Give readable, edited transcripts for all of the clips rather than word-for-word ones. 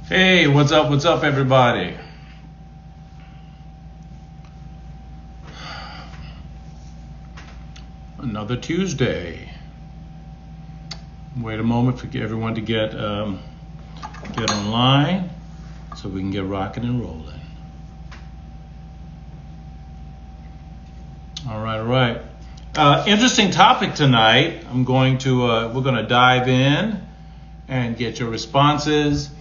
Hey, what's up, everybody? Another Tuesday. Wait a moment for everyone to get online so we can get rocking and rolling. All right. Interesting topic tonight. We're going to dive in and get your responses,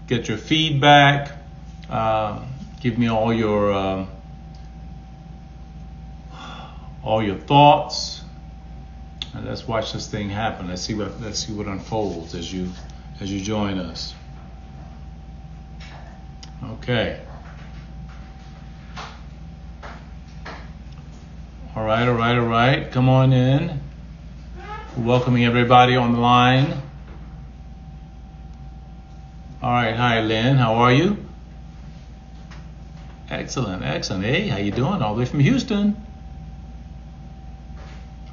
get your feedback, give me all your thoughts, and let's watch this thing happen. Let's see what unfolds as you join us. Okay. All right. Come on in. Welcoming everybody on the line. All right. Hi, Lynn. How are you? Excellent. Hey, how you doing? All the way from Houston.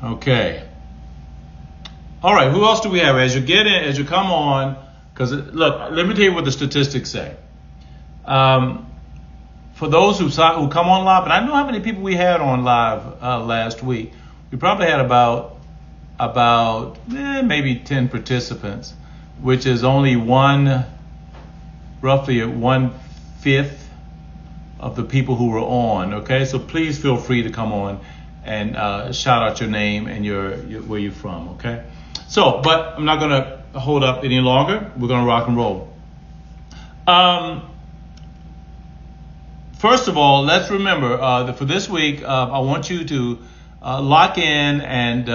Okay. All right. Who else do we have? As you come on, because look, let me tell you what the statistics say. For those who come on live, and I don't know how many people we had on live last week. We probably had about maybe 10 participants, which is only roughly 1/5 of the people who were on. Okay, so please feel free to come on and shout out your name and where you're from. Okay, so but I'm not gonna hold up any longer. We're gonna rock and roll. First of all, let's remember that for this week, I want you to lock in and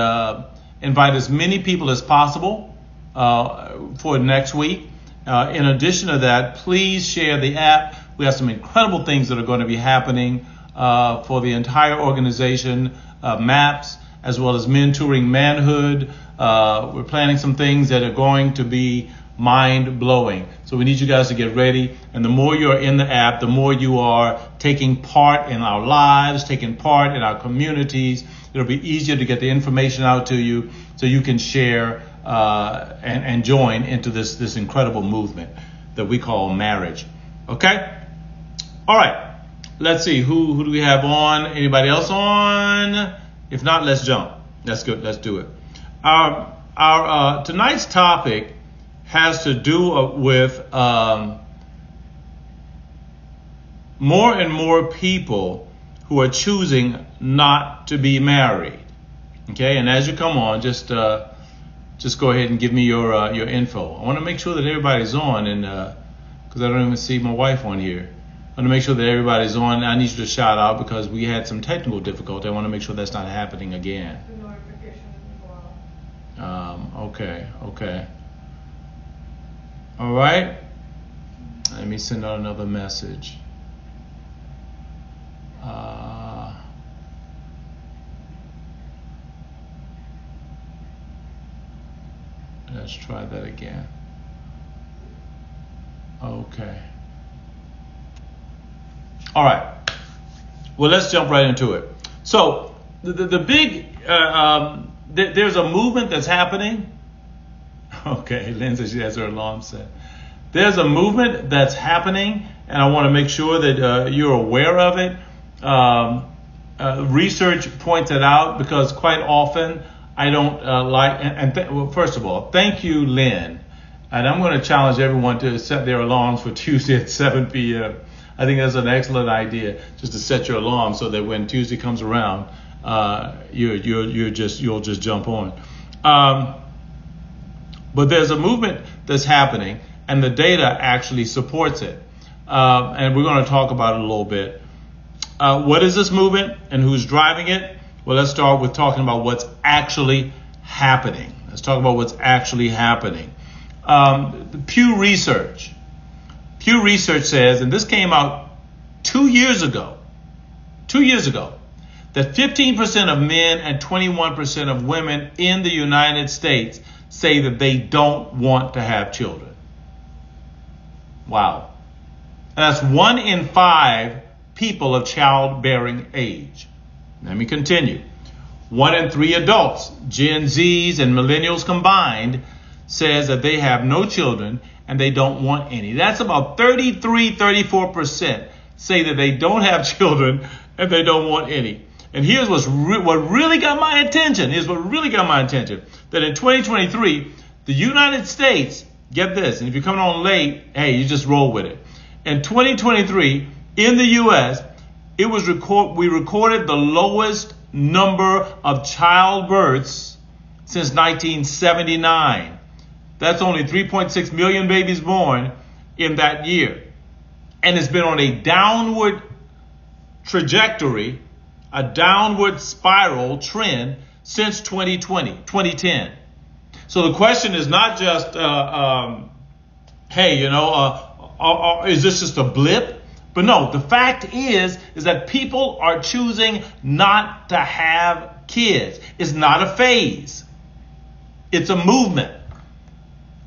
invite as many people as possible for next week. In addition to that, please share the app. We have some incredible things that are going to be happening for the entire organization, MAPS, as well as Mentoring Manhood. We're planning some things that are going to be mind-blowing. So we need you guys to get ready. And the more you're in the app, the more you are taking part in our lives, taking part in our communities. It'll be easier to get the information out to you so you can share and join into this incredible movement that we call marriage. Okay? All right. Let's see. Who do we have on? Anybody else on? If not, let's jump. That's good. Let's do it. Our tonight's topic has to do with more and more people who are choosing not to be married. Okay, and as you come on, just go ahead and give me your info. I want to make sure that everybody's on, and because I don't even see my wife on here. I want to make sure that everybody's on. I need you to shout out because we had some technical difficulty. I want to make sure that's not happening again. The notification as well. Okay. All right. Let me send out another message. Let's try that again. Okay. All right. Well, let's jump right into it. So the big there's a movement that's happening. Okay, Lynn says she has her alarm set. There's a movement that's happening, and I want to make sure that you're aware of it. Research points it out because quite often I don't well, first of all, thank you, Lynn. And I'm going to challenge everyone to set their alarms for Tuesday at 7 p.m. I think that's an excellent idea, just to set your alarm so that when Tuesday comes around, you'll just jump on. But there's a movement that's happening, and the data actually supports it. And we're going to talk about it a little bit. What is this movement and who's driving it? Well, let's start with talking about what's actually happening. Let's talk about what's actually happening. Pew Research says, and this came out 2 years ago, that 15% of men and 21% of women in the United States say that they don't want to have children. Wow. And that's 1 in 5 people of childbearing age. Let me continue. 1 in 3 adults, Gen Zs and millennials combined, says that they have no children, and they don't want any. That's about 34% say that they don't have children and they don't want any. And here's what really got my attention. That in 2023, the United States, get this, and if you're coming on late, hey, you just roll with it. In 2023, in the U.S., we recorded the lowest number of childbirths since 1979. That's only 3.6 million babies born in that year. And it's been on a downward trajectory, a downward spiral trend since 2010. So the question is not just, hey, is this just a blip? But no, the fact is that people are choosing not to have kids. It's not a phase. It's a movement.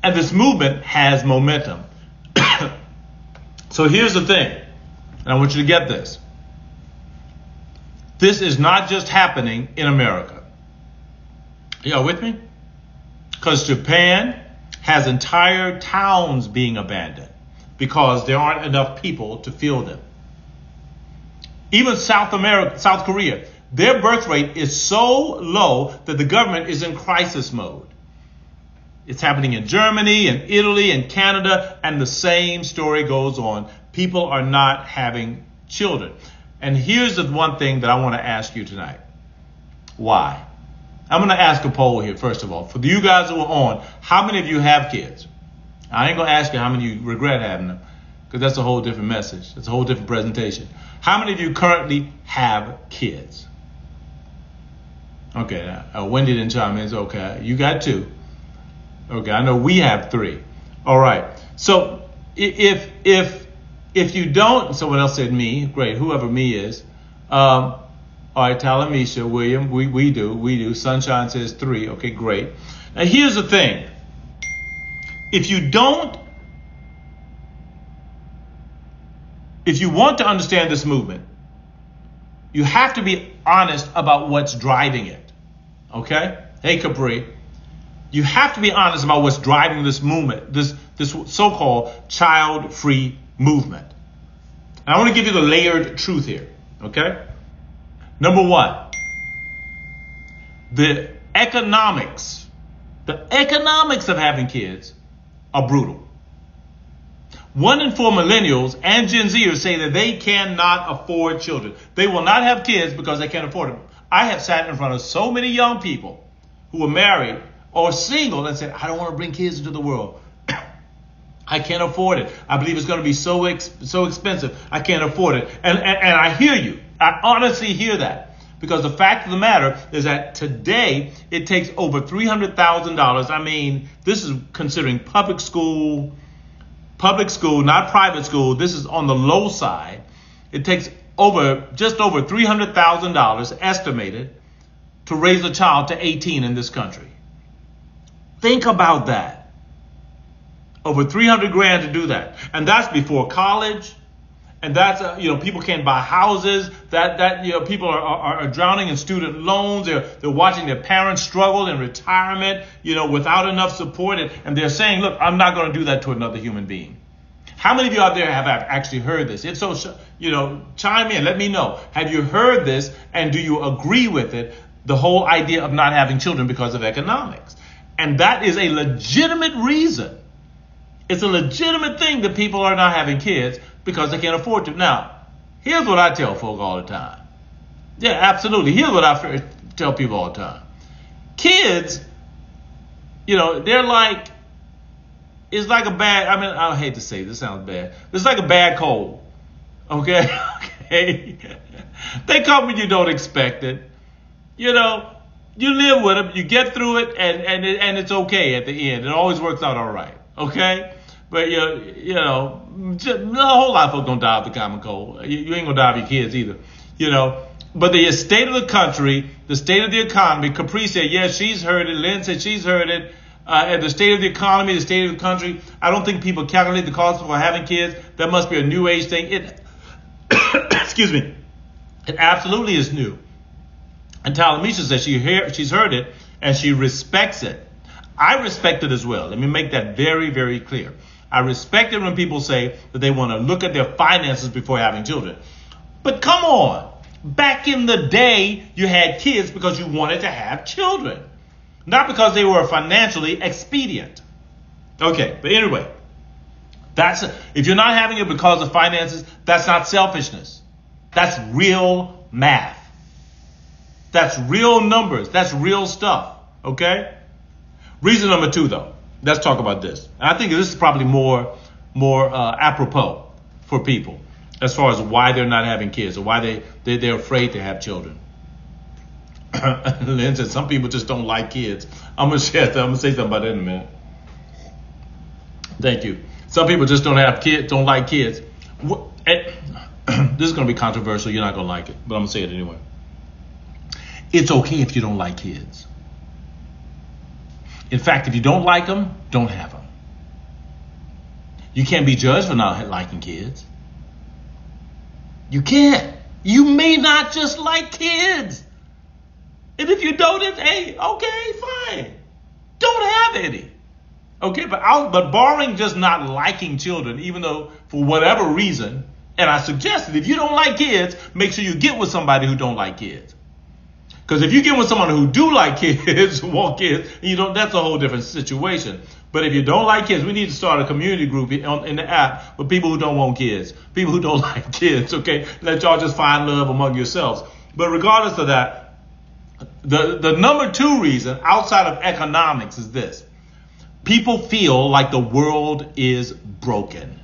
And this movement has momentum. So here's the thing, and I want you to get this. This is not just happening in America. Y'all with me? Because Japan has entire towns being abandoned because there aren't enough people to fill them. Even South Korea, their birth rate is so low that the government is in crisis mode. It's happening in Germany and Italy and Canada, and the same story goes on. People are not having children. And here's the one thing that I want to ask you tonight. Why? I'm going to ask a poll here, first of all. For you guys who are on, how many of you have kids? I ain't going to ask you how many of you regret having them, because that's a whole different message. That's a whole different presentation. How many of you currently have kids? Okay, Wendy didn't chime in. It's okay. You got 2. Okay, I know we have 3. All right. So if you don't, someone else said me. Great, whoever me is. All right, Talamisha, William, we do. Sunshine says 3. Okay, great. Now here's the thing. If you want to understand this movement, you have to be honest about what's driving it. Okay? Hey, Capri. You have to be honest about what's driving this movement, this so-called child-free movement. And I want to give you the layered truth here, okay? Number 1, the economics of having kids are brutal. 1 in 4 millennials and Gen Zers say that they cannot afford children. They will not have kids because they can't afford them. I have sat in front of so many young people who are married or single and said, I don't want to bring kids into the world. I can't afford it. I believe it's going to be so expensive. I can't afford it. And I hear you. I honestly hear that. Because the fact of the matter is that today it takes over $300,000. I mean, this is considering public school, not private school. This is on the low side. It takes just over $300,000 estimated to raise a child to 18 in this country. Think about that. Over $300,000 to do that. And that's before college. And that's, people can't buy houses. People are drowning in student loans. They're watching their parents struggle in retirement, without enough support. And they're saying, look, I'm not going to do that to another human being. How many of you out there have actually heard this? If so, chime in. Let me know. Have you heard this? And do you agree with it? The whole idea of not having children because of economics. And that is a legitimate reason. It's a legitimate thing that people are not having kids because they can't afford to. Now, here's what I tell folk all the time. Yeah, absolutely. Here's what I tell people all the time. Kids, they're like, it's like a bad, I hate to say this, sounds bad. It's like a bad cold. Okay? Okay. They come when you don't expect it. You live with them, you get through it, and it's okay at the end. It always works out all right. Okay? But, a whole lot of folks don't die of the common cold. You ain't going to die of your kids either. But the state of the country, the state of the economy, Capri said, yes, she's heard it. Lynn said she's heard it. And the state of the economy, the state of the country, I don't think people calculate the cost for having kids. That must be a new age thing. Excuse me. It absolutely is new. And Talamisha says she's heard it and she respects it. I respect it as well. Let me make that very, very clear. I respect it when people say that they want to look at their finances before having children. But come on. Back in the day, you had kids because you wanted to have children, not because they were financially expedient. Okay, but anyway, if you're not having it because of finances, that's not selfishness. That's real math. That's real numbers. That's real stuff. Okay? Reason number 2, though. Let's talk about this. And I think this is probably more apropos for people as far as why they're not having kids or why they're afraid to have children. Lynn said some people just don't like kids. I'm gonna say something about that in a minute. Thank you. Some people just don't like kids. This is gonna be controversial. You're not gonna like it, but I'm gonna say it anyway. It's okay if you don't like kids. In fact, if you don't like them, don't have them. You can't be judged for not liking kids. You can't. You may not just like kids. And if you don't, hey, okay, fine. Don't have any. Okay, but barring just not liking children, even though for whatever reason, and I suggested if you don't like kids, make sure you get with somebody who don't like kids. Because if you get with someone who do like kids, want kids, that's a whole different situation. But if you don't like kids, we need to start a community group in the app with people who don't want kids, people who don't like kids, okay? Let y'all just find love among yourselves. But regardless of that, the number 2 reason outside of economics is this. People feel like the world is broken.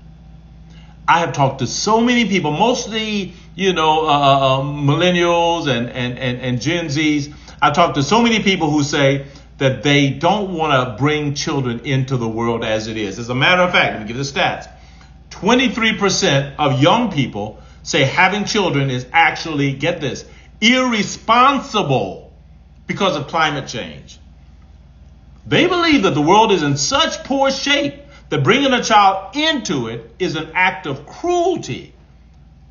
I have talked to so many people, mostly, millennials and Gen Zs. I've talked to so many people who say that they don't want to bring children into the world as it is. As a matter of fact, let me give you the stats. 23% of young people say having children is actually, get this, irresponsible because of climate change. They believe that the world is in such poor shape that bringing a child into it is an act of cruelty,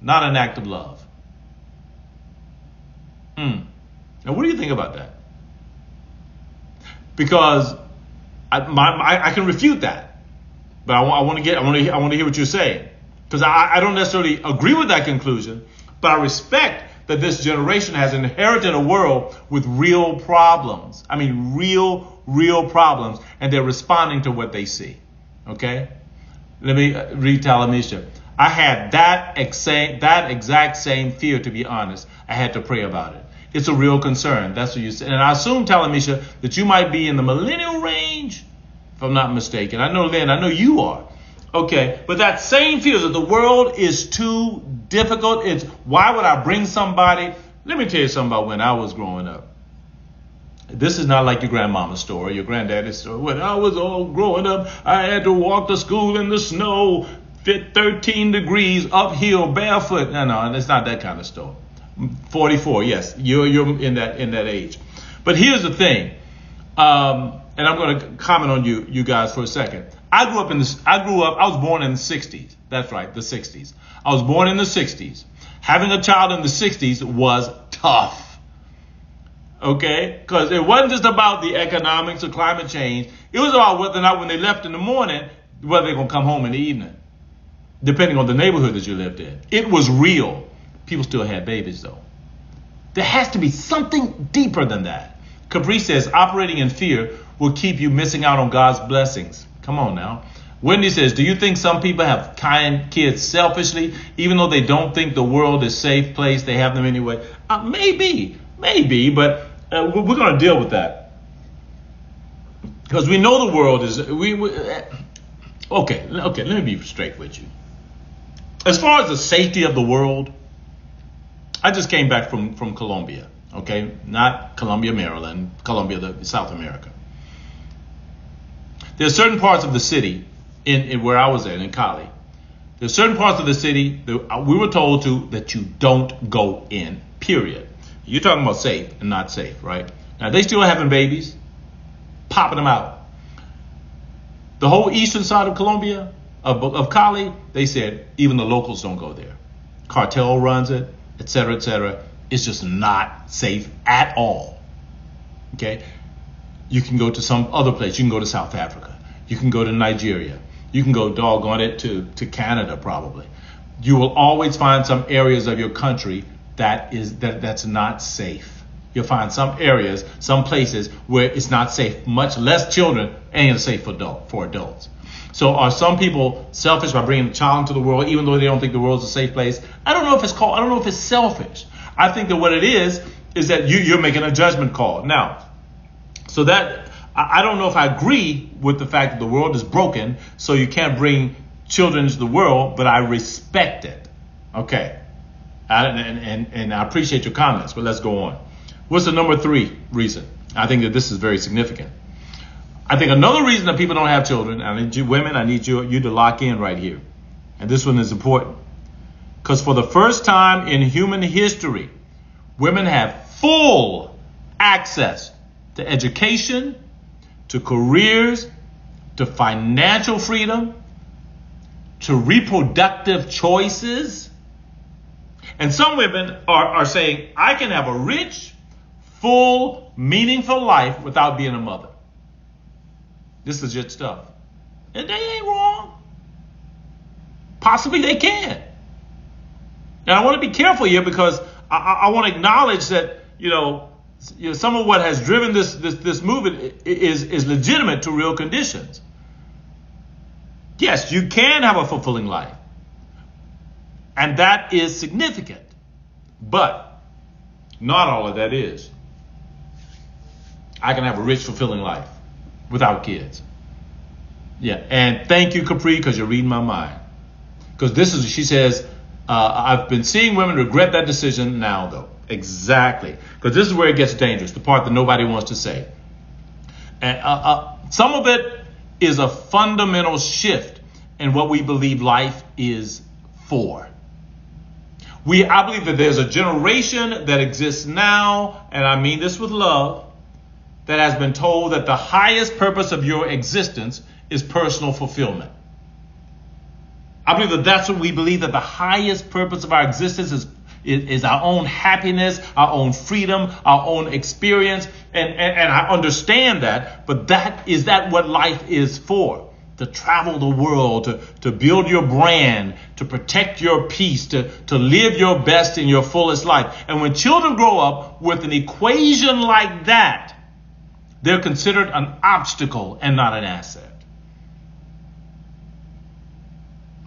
not an act of love. Now, what do you think about that? Because I can refute that, but I want to hear what you're saying, because I don't necessarily agree with that conclusion, but I respect that this generation has inherited a world with real problems. I mean, real problems, and they're responding to what they see. Okay, let me read Talamisha. I had that exact same fear, to be honest. I had to pray about it. It's a real concern. That's what you said. And I assume, Talamisha, that you might be in the millennial range, if I'm not mistaken. I know, Lynn, I know you are. Okay, but that same fear that the world is too difficult. It's why would I bring somebody? Let me tell you something about when I was growing up. This is not like your grandmama's story, your granddaddy's story. When I was all growing up, I had to walk to school in the snow, 13 degrees uphill, barefoot. No, it's not that kind of story. 44, yes, you're in that age. But here's the thing, and I'm going to comment on you guys for a second. I was born in the 60s. That's right, the 60s. I was born in the 60s. Having a child in the 60s was tough. Okay? Because it wasn't just about the economics or climate change. It was about whether or not when they left in the morning, whether they're going to come home in the evening, depending on the neighborhood that you lived in. It was real. People still had babies, though. There has to be something deeper than that. Capri says operating in fear will keep you missing out on God's blessings. Come on now. Wendy says, do you think some people have kind kids selfishly, even though they don't think the world is a safe place, they have them anyway? Maybe, but we're going to deal with that. Because we know the world is... Okay, let me be straight with you. As far as the safety of the world, I just came back from Colombia, okay? Not Colombia, Maryland, Colombia, South America. There's certain parts of the city in where I was at, in Cali. There's certain parts of the city that we were told that you don't go in, period. You're talking about safe and not safe, right? Now, they still having babies, popping them out. The whole eastern side of Colombia, of Cali, they said even the locals don't go there. Cartel runs it, et cetera, et cetera. It's just not safe at all, okay? You can go to some other place. You can go to South Africa. You can go to Nigeria. You can go doggone it to Canada probably. You will always find some areas of your country that's not safe. You'll find some areas, some places where it's not safe. Much less children ain't safe for adults. So are some people selfish by bringing a child into the world, even though they don't think the world's a safe place? I don't know if it's selfish. I think that what it is that you're making a judgment call. Now, so that I don't know if I agree with the fact that the world is broken, so you can't bring children into the world, but I respect it. Okay. And I appreciate your comments, but let's go on. What's the number 3 reason? I think that this is very significant. I think another reason that people don't have children, I need you women, I need you to lock in right here. And this one is important. Because for the first time in human history, women have full access to education, to careers, to financial freedom, to reproductive choices. And some women are saying, I can have a rich, full, meaningful life without being a mother. This is legit stuff. And they ain't wrong. Possibly they can. And I want to be careful here because I want to acknowledge that, some of what has driven this movement is legitimate to real conditions. Yes, you can have a fulfilling life. And that is significant. But not all of that is. I can have a rich, fulfilling life without kids. Yeah, and thank you, Capri, because you're reading my mind. Because she says, I've been seeing women regret that decision now, though. Exactly. Because this is where it gets dangerous, the part that nobody wants to say. And some of it is a fundamental shift in what we believe life is for. I believe that there's a generation that exists now, and I mean this with love, that has been told that the highest purpose of your existence is personal fulfillment. I believe that that's what we believe, that the highest purpose of our existence is our own happiness, our own freedom, our own experience. And I understand that, but is that what life is for? To travel the world, to build your brand, to protect your peace, to live your best in your fullest life. And when children grow up with an equation like that, they're considered an obstacle and not an asset.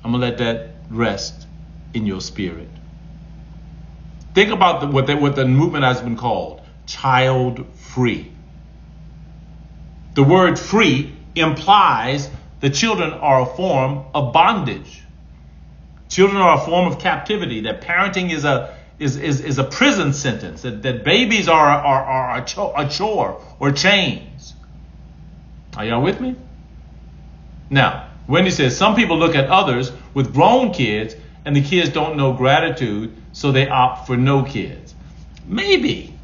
I'm going to let that rest in your spirit. Think about what the movement has been called, child free. The word free implies that children are a form of bondage. Children are a form of captivity, that parenting is a prison sentence, that babies are a chore or chains. Are y'all with me? Now, Wendy says, some people look at others with grown kids and the kids don't know gratitude, so they opt for no kids. Maybe.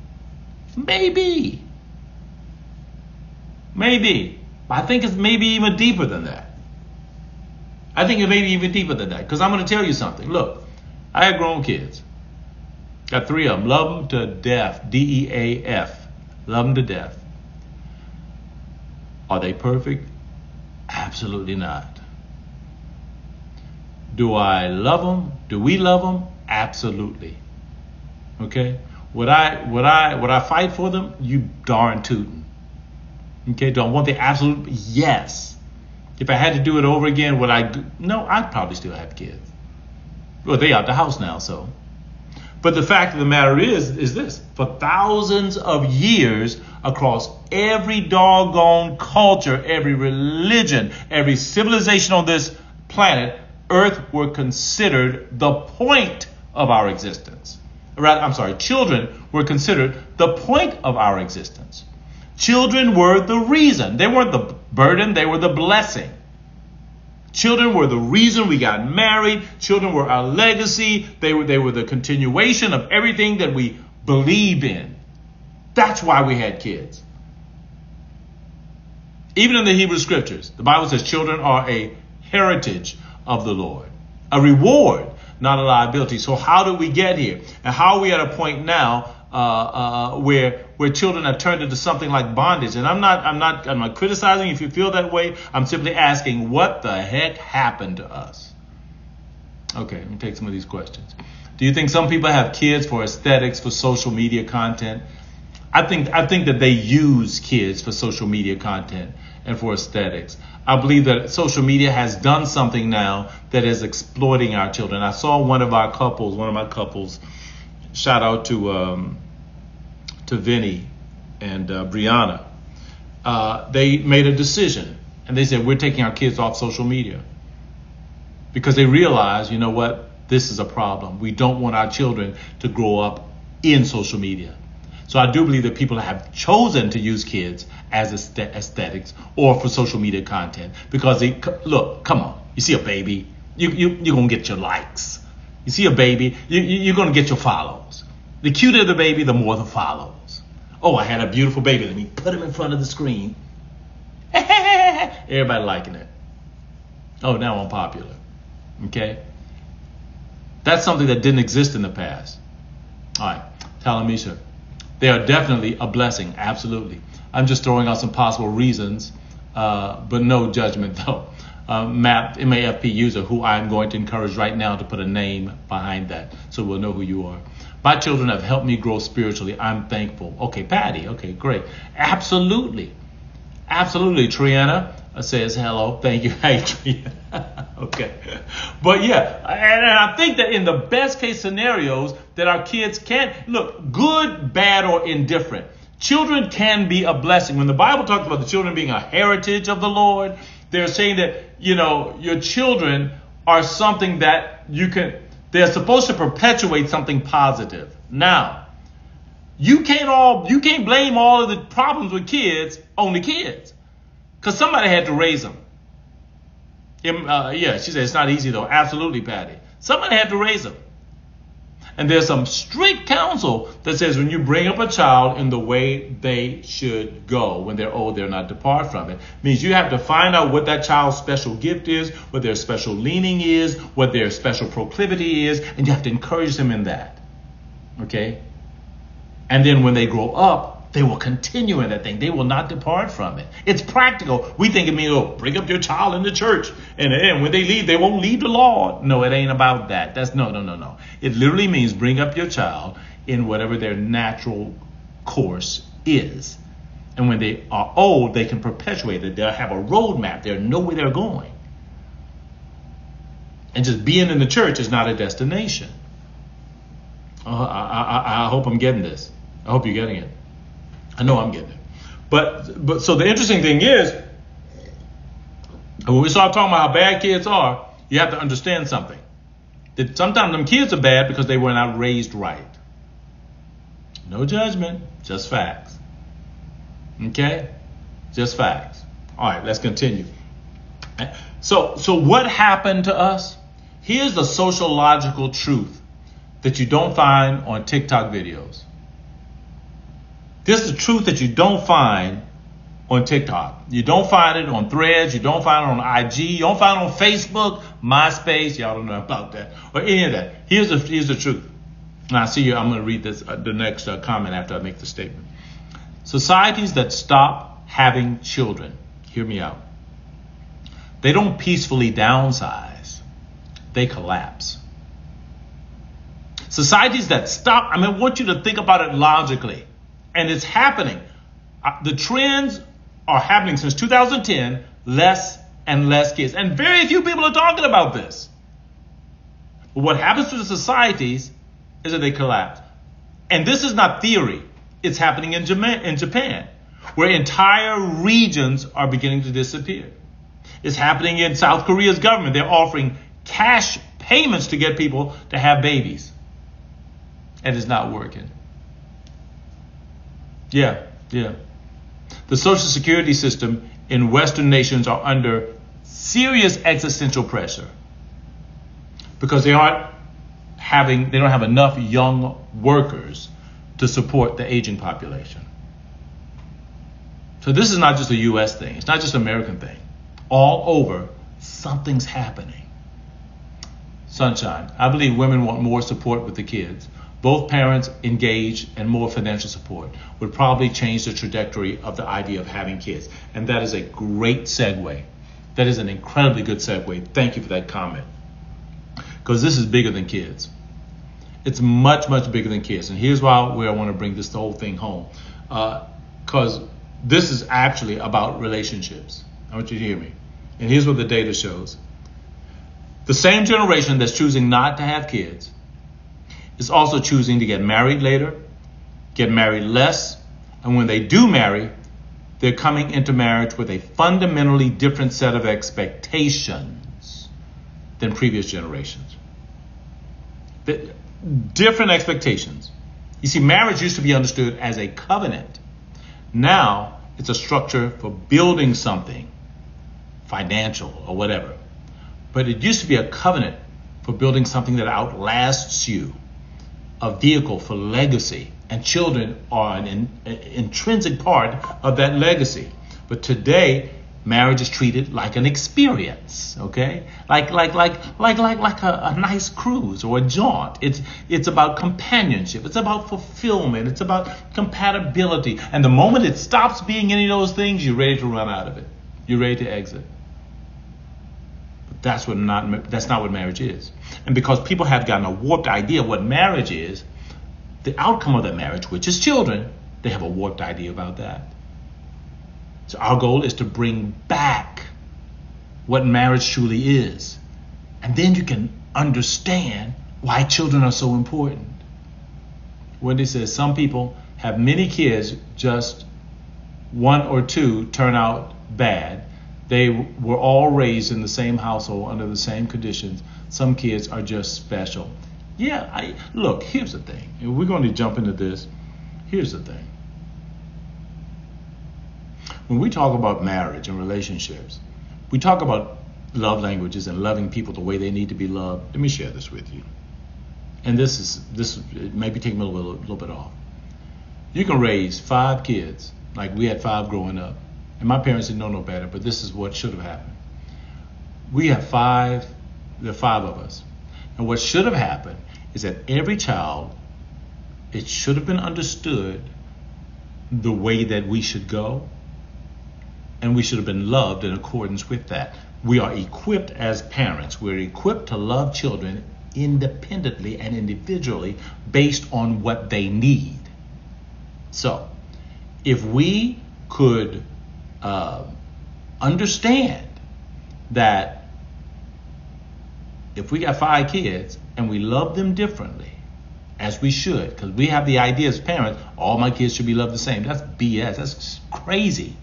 I think it's maybe even deeper than that. Because I'm going to tell you something. Look, I had grown kids. Got 3 of them. Love them to death. DEAF. Love them to death. Are they perfect? Absolutely not. Do I love them? Do we love them? Absolutely. Okay? Would I fight for them? You darn tootin'. Okay? Do I want the absolute? Yes. If I had to do it over again, would I? No, I'd probably still have kids. Well, they out the house now, so. But the fact of the matter is this. For thousands of years, across every doggone culture, every religion, every civilization on this planet, Earth were considered the point of our existence. Children were considered the point of our existence. Children were the reason. They weren't the burden, they were the blessing. Children were the reason we got married. Children were our legacy. They were the continuation of everything that we believed in. That's why we had kids. Even in the Hebrew scriptures, the Bible says children are a heritage of the Lord, a reward, not a liability. So how did we get here? And how are we at a point now where children have turned into something like bondage. And I'm not criticizing if you feel that way. I'm simply asking, what the heck happened to us? Okay, let me take some of these questions. Do you think some people have kids for aesthetics, for social media content? I think that they use kids for social media content and for aesthetics. I believe that social media has done something now that is exploiting our children. I saw one of my couples, shout out to Vinny and Brianna. They made a decision and they said, we're taking our kids off social media because they realize, you know what, this is a problem. We don't want our children to grow up in social media. So I do believe that people have chosen to use kids as aesthetics or for social media content because look, come on, you see a baby, you're going to get your likes. You see a baby, you're going to get your follows. The cuter the baby, the more the follows. Oh, I had a beautiful baby. Let me put him in front of the screen. Everybody liking it. Oh, now I'm popular. Okay? That's something that didn't exist in the past. All right, Talamisha. They are definitely a blessing, absolutely. I'm just throwing out some possible reasons, but no judgment though. MAFP user, who I'm going to encourage right now to put a name behind that so we'll know who you are. My children have helped me grow spiritually. I'm thankful. Okay, Patty, okay, great. Absolutely. Absolutely. Triana says hello. Thank you. Hey, Triana. Okay. But yeah, and I think that in the best case scenarios that our kids can, look, good, bad, or indifferent, children can be a blessing. When the Bible talks about the children being a heritage of the Lord, they're saying that, you know, your children are something that they're supposed to perpetuate something positive. Now, you can't blame all of the problems with kids on the kids, because somebody had to raise them. Yeah, she said it's not easy though. Absolutely, Patty. Somebody had to raise them. And there's some strict counsel that says when you bring up a child in the way they should go, when they're old, they're not depart from it. Means you have to find out what that child's special gift is, what their special leaning is, what their special proclivity is, and you have to encourage them in that. Okay? And then when they grow up, they will continue in that thing. They will not depart from it. It's practical. We think it means, oh, bring up your child in the church. And when they leave, they won't leave the Lord. No, it ain't about that. That's no. It literally means bring up your child in whatever their natural course is. And when they are old, they can perpetuate it. They'll have a roadmap. They'll know where they're going. And just being in the church is not a destination. I hope I'm getting this. I hope you're getting it. I know I'm getting it. But so the interesting thing is, when we start talking about how bad kids are, you have to understand something. That sometimes them kids are bad because they were not raised right. No judgment, just facts. Okay? Just facts. All right, let's continue. So what happened to us? Here's the sociological truth that you don't find on TikTok videos. This is the truth that you don't find on TikTok. You don't find it on Threads. You don't find it on IG. You don't find it on Facebook, MySpace. Y'all don't know about that or any of that. Here's the truth. Now, I see you. I'm going to read this the next comment after I make the statement. Societies that stop having children, hear me out. They don't peacefully downsize. They collapse. Societies that stop, I want you to think about it logically. And it's happening. The trends are happening since 2010, less and less kids. And very few people are talking about this. But what happens to the societies is that they collapse. And this is not theory. It's happening in Japan, where entire regions are beginning to disappear. It's happening in South Korea's government. They're offering cash payments to get people to have babies. And it's not working. Yeah. The Social Security system in Western nations are under serious existential pressure because they don't have enough young workers to support the aging population. So this is not just a U.S. thing. It's not just an American thing. All over, something's happening. Sunshine. I believe women want more support with the kids. both parents engaged and more financial support would probably change the trajectory of the idea of having kids. And that is a great segue. That is an incredibly good segue. Thank you for that comment. Because this is bigger than kids. It's much, much bigger than kids. And here's where I want to bring this whole thing home. Because this is actually about relationships. I want you to hear me. And here's what the data shows. The same generation that's choosing not to have kids is also choosing to get married later, get married less, and when they do marry, they're coming into marriage with a fundamentally different set of expectations than previous generations. Different expectations. You see, marriage used to be understood as a covenant. Now, it's a structure for building something, financial or whatever. But it used to be a covenant for building something that outlasts you, a vehicle for legacy, and children are an intrinsic part of that legacy. But today, marriage is treated like an experience, okay? Like a nice cruise or a jaunt. It's about companionship. It's about fulfillment. It's about compatibility. And the moment it stops being any of those things, you're ready to run out of it. You're ready to exit. But that's not what marriage is. And because people have gotten a warped idea of what marriage is, the outcome of that marriage, which is children, they have a warped idea about that. So our goal is to bring back what marriage truly is. And then you can understand why children are so important. Wendy says some people have many kids, just one or two turn out bad. They were all raised in the same household under the same conditions. Some kids are just special. Yeah, look, here's the thing. If we're going to jump into this, here's the thing. When we talk about marriage and relationships, we talk about love languages and loving people the way they need to be loved. Let me share this with you. And this maybe take me a little bit off. You can raise 5 kids, like we had 5 growing up. And my parents didn't know no better, but this is what should have happened. We have 5, there are 5 of us. And what should have happened is that every child, it should have been understood the way that we should go, and we should have been loved in accordance with that. We are equipped as parents. We're equipped to love children independently and individually based on what they need. So, if we could understand that if we got 5 kids and we love them differently, as we should, because we have the idea as parents, all my kids should be loved the same. That's BS. That's crazy.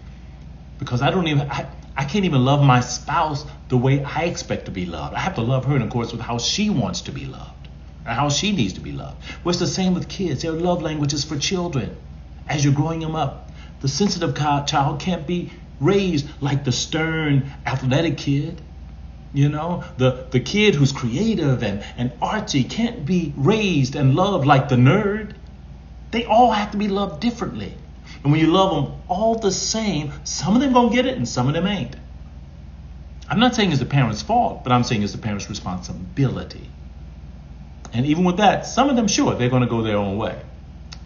Because I can't even love my spouse the way I expect to be loved. I have to love her in accordance with how she wants to be loved, and how she needs to be loved. Well, it's the same with kids. There are love languages for children. As you're growing them up, the sensitive child can't be raised like the stern, athletic kid. You know, the kid who's creative and artsy can't be raised and loved like the nerd. They all have to be loved differently. And when you love them all the same, some of them gonna get it and some of them ain't. I'm not saying it's the parent's fault, but I'm saying it's the parent's responsibility. And even with that, some of them, sure, they're gonna go their own way.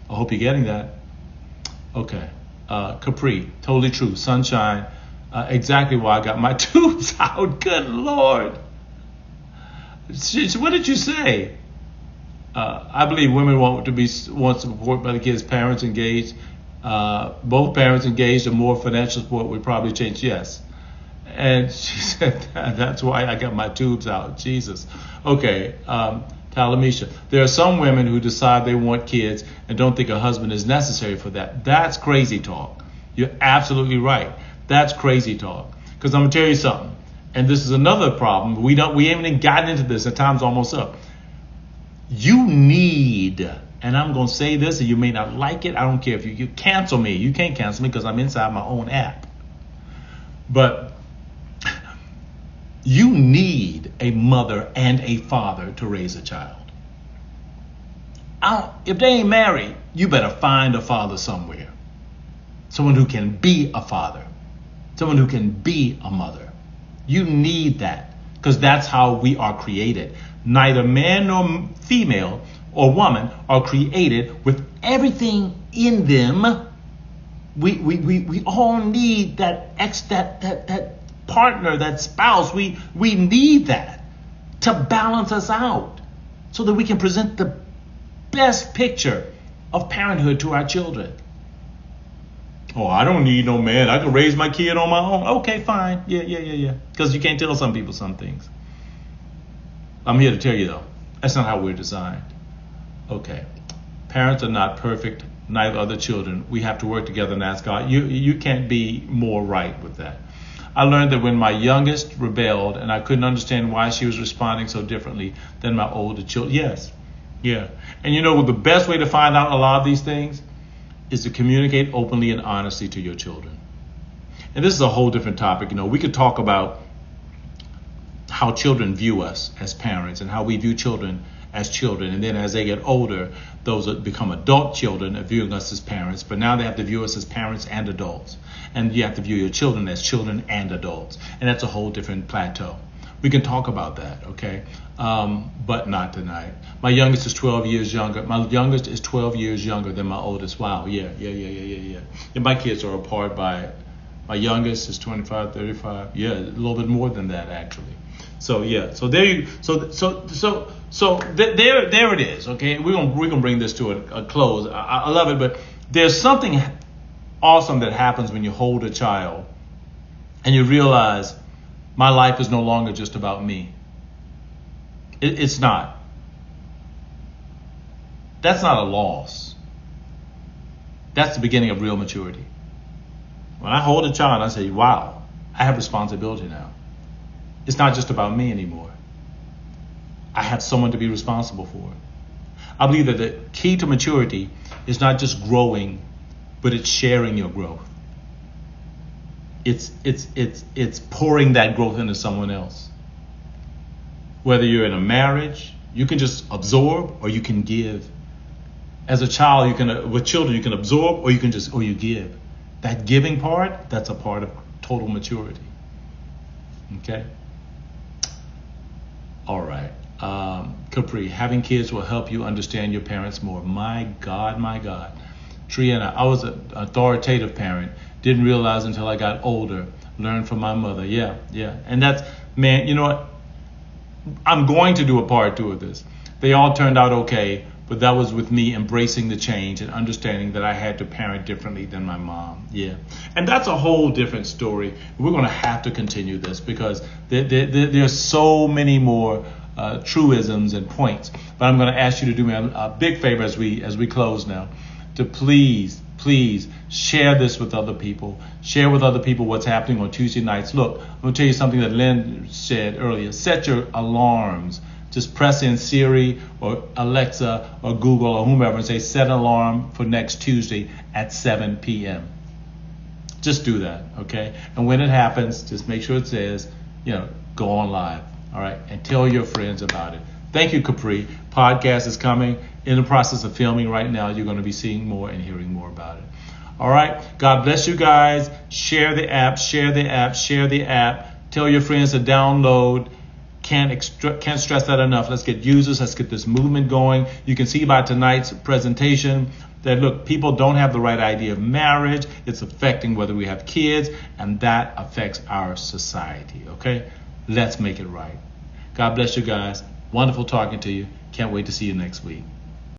I hope you're getting that. Okay, Capri, totally true. Sunshine, exactly why I got my tubes out. Good Lord. What did you say? I believe women want support by the kids' parents engaged. Both parents engaged in more financial support would probably change. Yes. And she said, that's why I got my tubes out. Jesus. Okay. Talamisha. There are some women who decide they want kids and don't think a husband is necessary for that. That's crazy talk. You're absolutely right. That's crazy talk. Because I'm going to tell you something. And this is another problem. We haven't even gotten into this. The time's almost up. You need, and I'm going to say this, and you may not like it. I don't care if you cancel me. You can't cancel me because I'm inside my own app. But you need a mother and a father to raise a child. If they ain't married, you better find a father somewhere. Someone who can be a father. Someone who can be a mother. You need that because that's how we are created. Neither man nor female or woman are created with everything in them. We all need that partner, that spouse. We need that to balance us out so that we can present the best picture of parenthood to our children. Oh, I don't need no man. I can raise my kid on my own. Okay, fine. Yeah. Because you can't tell some people some things. I'm here to tell you, though, that's not how we're designed. Okay. Parents are not perfect, neither are the children. We have to work together and ask God. You can't be more right with that. I learned that when my youngest rebelled and I couldn't understand why she was responding so differently than my older children. Yes. Yeah. And you know, the best way to find out a lot of these things is to communicate openly and honestly to your children. And this is a whole different topic. You know, we could talk about how children view us as parents and how we view children as children. And then as they get older, those that become adult children are viewing us as parents. But now they have to view us as parents and adults. And you have to view your children as children and adults. And that's a whole different plateau. We can talk about that, okay? But not tonight. My youngest is 12 years younger. My youngest is 12 years younger than my oldest. Wow, yeah. And my kids are apart by, my youngest is 25, 35. Yeah, a little bit more than that, actually. So yeah, so there you, there it is. Okay, we're gonna bring this to a close. I love it, but there's something awesome that happens when you hold a child and you realize my life is no longer just about me. It's not. That's not a loss. That's the beginning of real maturity. When I hold a child, I say, wow, I have responsibility now. It's not just about me anymore. I have someone to be responsible for. I believe that the key to maturity is not just growing, but it's sharing your growth. It's pouring that growth into someone else. Whether you're in a marriage, you can just absorb or you can give. As a child, with children, you can absorb or you give. That giving part, that's a part of total maturity. Okay? All right. Capri, having kids will help you understand your parents more. My God. Triana, I was an authoritative parent. Didn't realize until I got older. Learned from my mother. Yeah. And that's, man, you know what? I'm going to do a part 2 of this. They all turned out okay, but that was with me embracing the change and understanding that I had to parent differently than my mom. Yeah. And that's a whole different story. We're going to have to continue this because there's so many more truisms and points. But I'm going to ask you to do me a big favor as we close now, to please share this with other people. Share with other people what's happening on Tuesday nights. Look, I'm going to tell you something that Lynn said earlier. Set your alarms. Just press in Siri or Alexa or Google or whomever and say set an alarm for next Tuesday at 7 p.m. Just do that, okay? And when it happens, just make sure it says, go on live, all right? And tell your friends about it. Thank you, Capri. Podcast is coming. In the process of filming right now. You're going to be seeing more and hearing more about it. All right. God bless you guys. Share the app. Tell your friends to download. Can't stress that enough. Let's get users. Let's get this movement going. You can see by tonight's presentation that, look, people don't have the right idea of marriage. It's affecting whether we have kids, and that affects our society. Okay? Let's make it right. God bless you guys. Wonderful talking to you. Can't wait to see you next week.